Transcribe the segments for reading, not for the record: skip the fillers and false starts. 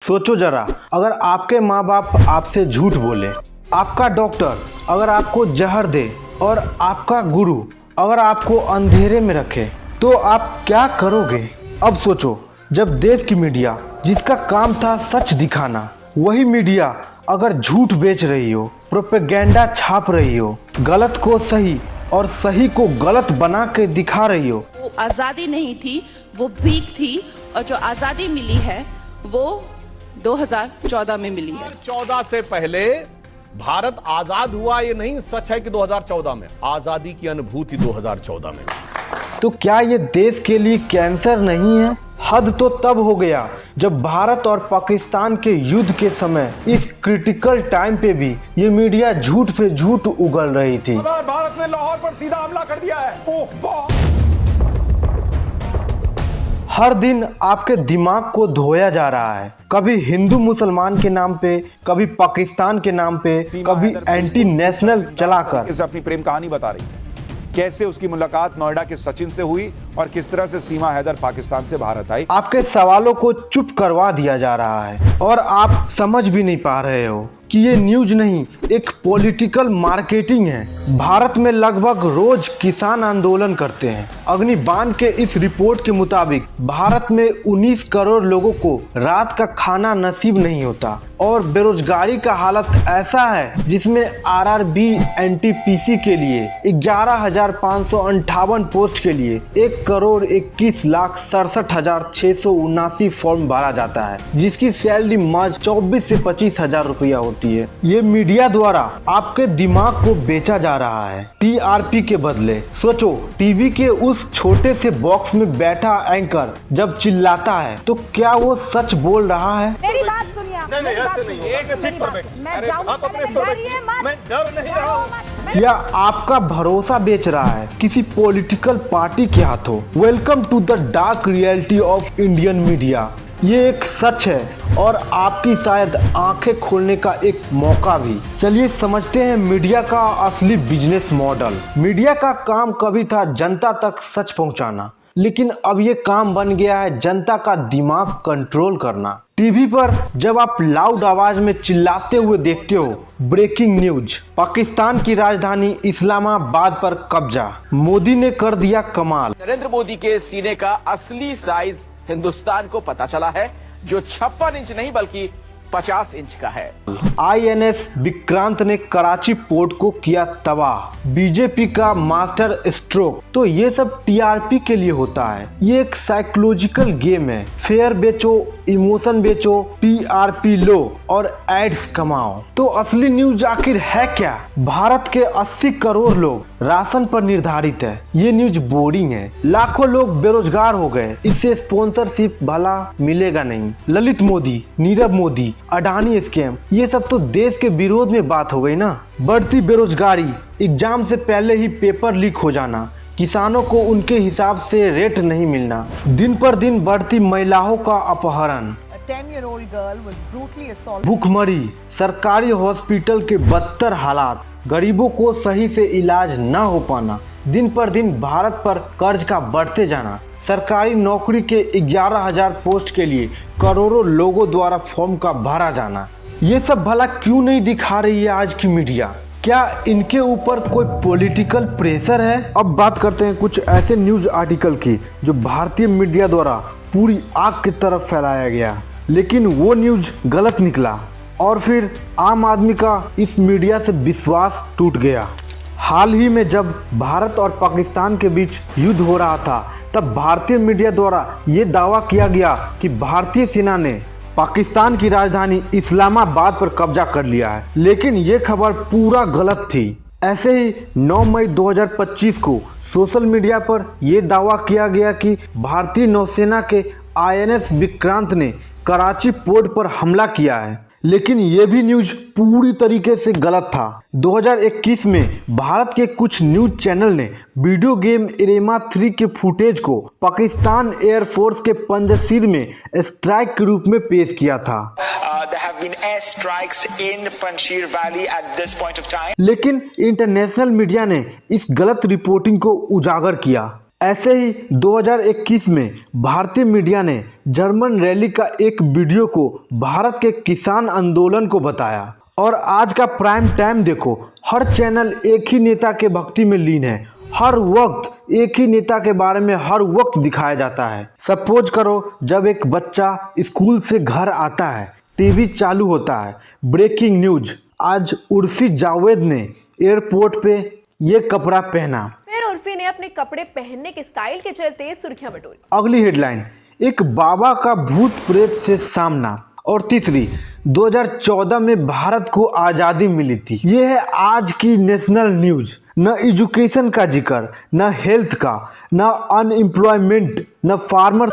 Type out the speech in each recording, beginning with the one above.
सोचो जरा, अगर आपके माँ बाप आपसे झूठ बोले, आपका डॉक्टर अगर आपको जहर दे और आपका गुरु अगर आपको अंधेरे में रखे, तो आप क्या करोगे? अब सोचो, जब देश की मीडिया जिसका काम था सच दिखाना, वही मीडिया अगर झूठ बेच रही हो, प्रोपेगेंडा छाप रही हो, गलत को सही और सही को गलत बना के दिखा रही हो। वो आज़ादी नहीं थी, वो भीख थी, और जो आज़ादी मिली है वो 2014 में मिली है। 2014 से पहले भारत आजाद हुआ, ये नहीं सच है कि 2014 में। आजादी की अनुभूति 2014 में। तो क्या ये देश के लिए कैंसर नहीं है? हद तो तब हो गया जब भारत और पाकिस्तान के युद्ध के समय इस क्रिटिकल टाइम पे भी ये मीडिया झूठ पे झूठ उगल रही थी। भारत ने लाहौर पर सीधा हमला कर दिया है। हर दिन आपके दिमाग को धोया जा रहा है, कभी हिंदू मुसलमान के नाम पे, कभी पाकिस्तान के नाम पे, कभी एंटी नेशनल चलाकर। इसे अपनी प्रेम कहानी बता रही है, कैसे उसकी मुलाकात नोएडा के सचिन से हुई और किस तरह से सीमा हैदर पाकिस्तान से भारत आई। आपके सवालों को चुप करवा दिया जा रहा है और आप समझ भी नहीं पा रहे हो कि ये न्यूज नहीं, एक पॉलिटिकल मार्केटिंग है। भारत में लगभग रोज किसान आंदोलन करते हैं। अग्निबाण के इस रिपोर्ट के मुताबिक भारत में 19 करोड़ लोगों को रात का खाना नसीब नहीं होता और बेरोजगारी का हालत ऐसा है जिसमें आरआरबी एनटीपीसी के लिए 11,558 पोस्ट के लिए 1,21,67,679 फॉर्म भरा जाता है, जिसकी सैलरी मात्र 24 से 25,000 रुपया होती है। ये मीडिया द्वारा आपके दिमाग को बेचा जा रहा है टीआरपी के बदले। सोचो, टीवी के उस छोटे से बॉक्स में बैठा एंकर जब चिल्लाता है तो क्या वो सच बोल रहा है? मेरी बात सुनिए। नहीं, ऐसे नहीं, एक सीट पर बैठिए। अरे आप अपने सीट पर बैठिए। मैं डर नहीं रहा हूं। या आपका भरोसा बेच रहा है किसी पॉलिटिकल पार्टी के हाथों। Welcome to the dark reality of Indian media. ये एक सच है और आपकी शायद आंखें खोलने का एक मौका भी। चलिए समझते हैं मीडिया का असली बिजनेस मॉडल। मीडिया का काम कभी था जनता तक सच पहुंचाना, लेकिन अब ये काम बन गया है जनता का दिमाग कंट्रोल करना। टीवी पर जब आप लाउड आवाज में चिल्लाते हुए देखते हो ब्रेकिंग न्यूज, पाकिस्तान की राजधानी इस्लामाबाद पर कब्जा, मोदी ने कर दिया कमाल। नरेंद्र मोदी के सीने का असली साइज हिंदुस्तान को पता चला है, जो 56 इंच नहीं बल्कि 50 इंच का है। आईएनएस विक्रांत ने कराची पोर्ट को किया तबाह, बीजेपी का मास्टर स्ट्रोक। तो ये सब टीआरपी के लिए होता है। ये एक साइकोलॉजिकल गेम है। फेयर बेचो, इमोशन बेचो, टीआरपी लो और एड्स कमाओ। तो असली न्यूज आखिर है क्या? भारत के 80 करोड़ लोग राशन पर निर्धारित है। ये न्यूज बोरिंग है। लाखों लोग बेरोजगार हो गए, इससे स्पॉन्सरशिप भला मिलेगा नहीं। ललित मोदी, नीरव मोदी, अडानी स्कैम, ये सब तो देश के विरोध में बात हो गई ना। बढ़ती बेरोजगारी, एग्जाम से पहले ही पेपर लीक हो जाना, किसानों को उनके हिसाब से रेट नहीं मिलना, दिन पर दिन बढ़ती महिलाओं का अपहरण, 10-year-old girl was brutally assaulted. भूखमरी, सरकारी हॉस्पिटल के बदतर हालात, गरीबों को सही से इलाज न हो पाना, दिन पर दिन भारत पर कर्ज का बढ़ते जाना, सरकारी नौकरी के 11,000 पोस्ट के लिए करोड़ों लोगों द्वारा फॉर्म का भरा जाना। ये सब भला क्यों नहीं दिखा रही है आज की मीडिया? क्या इनके ऊपर कोई पॉलिटिकल प्रेशर है? अब बात करते हैं कुछ ऐसे न्यूज आर्टिकल की जो भारतीय मीडिया द्वारा पूरी आग की तरफ फैलाया गया, लेकिन वो न्यूज गलत निकला और फिर आम आदमी का इस मीडिया से विश्वास टूट गया। हाल ही में जब भारत और पाकिस्तान के बीच युद्ध हो रहा था, तब भारतीय मीडिया द्वारा ये दावा किया गया कि भारतीय सेना ने पाकिस्तान की राजधानी इस्लामाबाद पर कब्जा कर लिया है, लेकिन ये खबर पूरा गलत थी। ऐसे ही 9 मई 2025 को सोशल मीडिया पर यह दावा किया गया कि भारतीय नौसेना के आईएनएस विक्रांत ने कराची पोर्ट पर हमला किया है, लेकिन ये भी न्यूज पूरी तरीके से गलत था। 2021 में भारत के कुछ न्यूज चैनल ने वीडियो गेम एरेमा 3 के फुटेज को पाकिस्तान एयरफोर्स के पंजशीर में स्ट्राइक के रूप में पेश किया था। लेकिन इंटरनेशनल मीडिया ने इस गलत रिपोर्टिंग को उजागर किया। ऐसे ही 2021 में भारतीय मीडिया ने जर्मन रैली का एक वीडियो को भारत के किसान आंदोलन को बताया। और आज का प्राइम टाइम देखो, हर चैनल एक ही नेता के भक्ति में लीन है। हर वक्त एक ही नेता के बारे में हर वक्त दिखाया जाता है। सपोज करो, जब एक बच्चा स्कूल से घर आता है, टीवी चालू होता है, ब्रेकिंग न्यूज, आज उर्फी जावेद ने एयरपोर्ट पे ये कपड़ा पहना। फिर उर्फी ने अपने कपड़े पहनने के स्टाइल के चलते सुर्खियां बटोरी। अगली हेडलाइन, एक बाबा का भूत प्रेत से सामना। और तीसरी, 2014 में भारत को आज़ादी मिली थी। ये है आज की नेशनल न्यूज। न एजुकेशन का जिक्र, न हेल्थ का, न अनएम्प्लॉयमेंट, न फार्मर,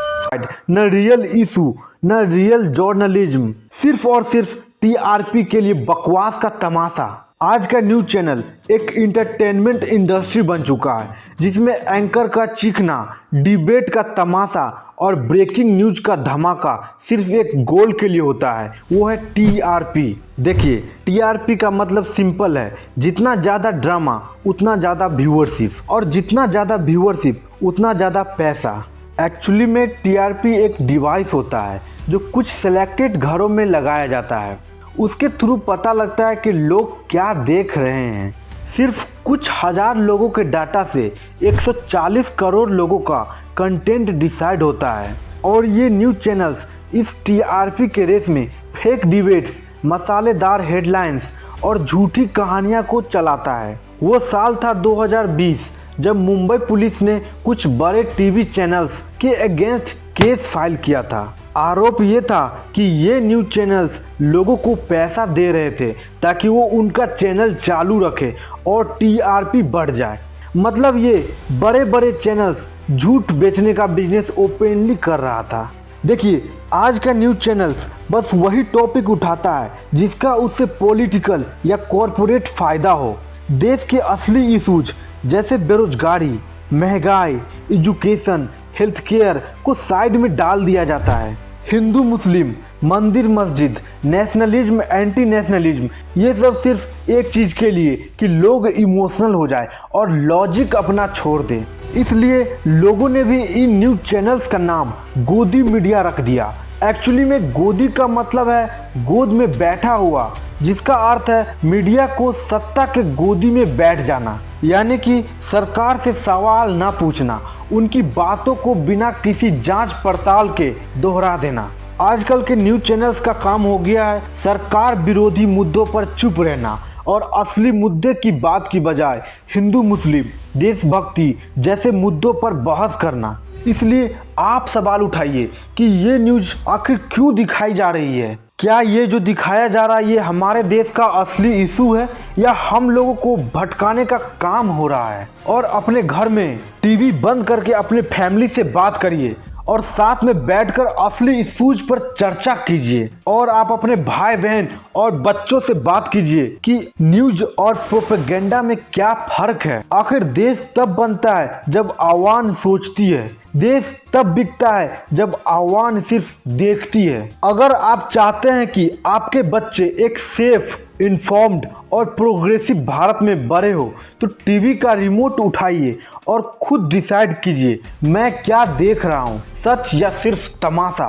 न रियल इशू, न रियल जर्नलिज्म, सिर्फ और सिर्फ टीआरपी के लिए बकवास का तमाशा। आज का न्यूज चैनल एक इंटरटेनमेंट इंडस्ट्री बन चुका है, जिसमें एंकर का चीखना, डिबेट का तमाशा और ब्रेकिंग न्यूज का धमाका सिर्फ एक गोल के लिए होता है, वो है टीआरपी। देखिए, टीआरपी का मतलब सिंपल है, जितना ज़्यादा ड्रामा उतना ज़्यादा व्यूअरशिप, और जितना ज़्यादा व्यूअरशिप उतना ज़्यादा पैसा। एक्चुअली में टीआरपी एक डिवाइस होता है जो कुछ सिलेक्टेड घरों में लगाया जाता है। उसके थ्रू पता लगता है कि लोग क्या देख रहे हैं। सिर्फ कुछ हजार लोगों के डाटा से 140 करोड़ लोगों का कंटेंट डिसाइड होता है। और ये न्यूज़ चैनल्स इस टीआरपी के रेस में फेक डिबेट्स, मसालेदार हेडलाइंस और झूठी कहानियां को चलाता है। वो साल था 2020, जब मुंबई पुलिस ने कुछ बड़े टीवी चैनल्स के अगेंस्ट केस फाइल किया था। आरोप ये था कि ये न्यूज़ चैनल्स लोगों को पैसा दे रहे थे ताकि वो उनका चैनल चालू रखे और टीआरपी बढ़ जाए। मतलब ये बड़े बड़े चैनल्स झूठ बेचने का बिजनेस ओपनली कर रहा था। देखिए, आज का न्यूज़ चैनल्स बस वही टॉपिक उठाता है जिसका उससे पॉलिटिकल या कॉरपोरेट फ़ायदा हो। देश के असली इशूज जैसे बेरोजगारी, महंगाई, एजुकेशन, हेल्थ केयर को साइड में डाल दिया जाता है। हिंदू मुस्लिम, मंदिर मस्जिद, नेशनलिज्म, एंटी नेशनलिज्म, ये सब सिर्फ एक चीज़ के लिए कि लोग इमोशनल हो जाए और लॉजिक अपना छोड़ दें। इसलिए लोगों ने भी इन न्यूज़ चैनल्स का नाम गोदी मीडिया रख दिया। एक्चुअली में गोदी का मतलब है गोद में बैठा हुआ, जिसका अर्थ है मीडिया को सत्ता के गोदी में बैठ जाना, यानी कि सरकार से सवाल ना पूछना, उनकी बातों को बिना किसी जांच पड़ताल के दोहरा देना। आजकल के न्यूज़ चैनल्स का काम हो गया है सरकार विरोधी मुद्दों पर चुप रहना और असली मुद्दे की बात की बजाय हिंदू मुस्लिम, देशभक्ति जैसे मुद्दों पर बहस करना। इसलिए आप सवाल उठाइए कि ये न्यूज़ आखिर क्यों दिखाई जा रही है। क्या ये जो दिखाया जा रहा है ये हमारे देश का असली इशू है या हम लोगों को भटकाने का काम हो रहा है। और अपने घर में टीवी बंद करके अपने फैमिली से बात करिए और साथ में बैठकर असली इशूज पर चर्चा कीजिए। और आप अपने भाई बहन और बच्चों से बात कीजिए कि न्यूज और प्रोपेगेंडा में क्या फर्क है। आखिर देश तब बनता है जब आवाम सोचती है, देश तब बिकता है जब आवाम सिर्फ देखती है। अगर आप चाहते हैं कि आपके बच्चे एक सेफ, इन्फॉर्म्ड और प्रोग्रेसिव भारत में बड़े हो तो टीवी का रिमोट उठाइए और खुद डिसाइड कीजिए मैं क्या देख रहा हूँ, सच या सिर्फ तमाशा।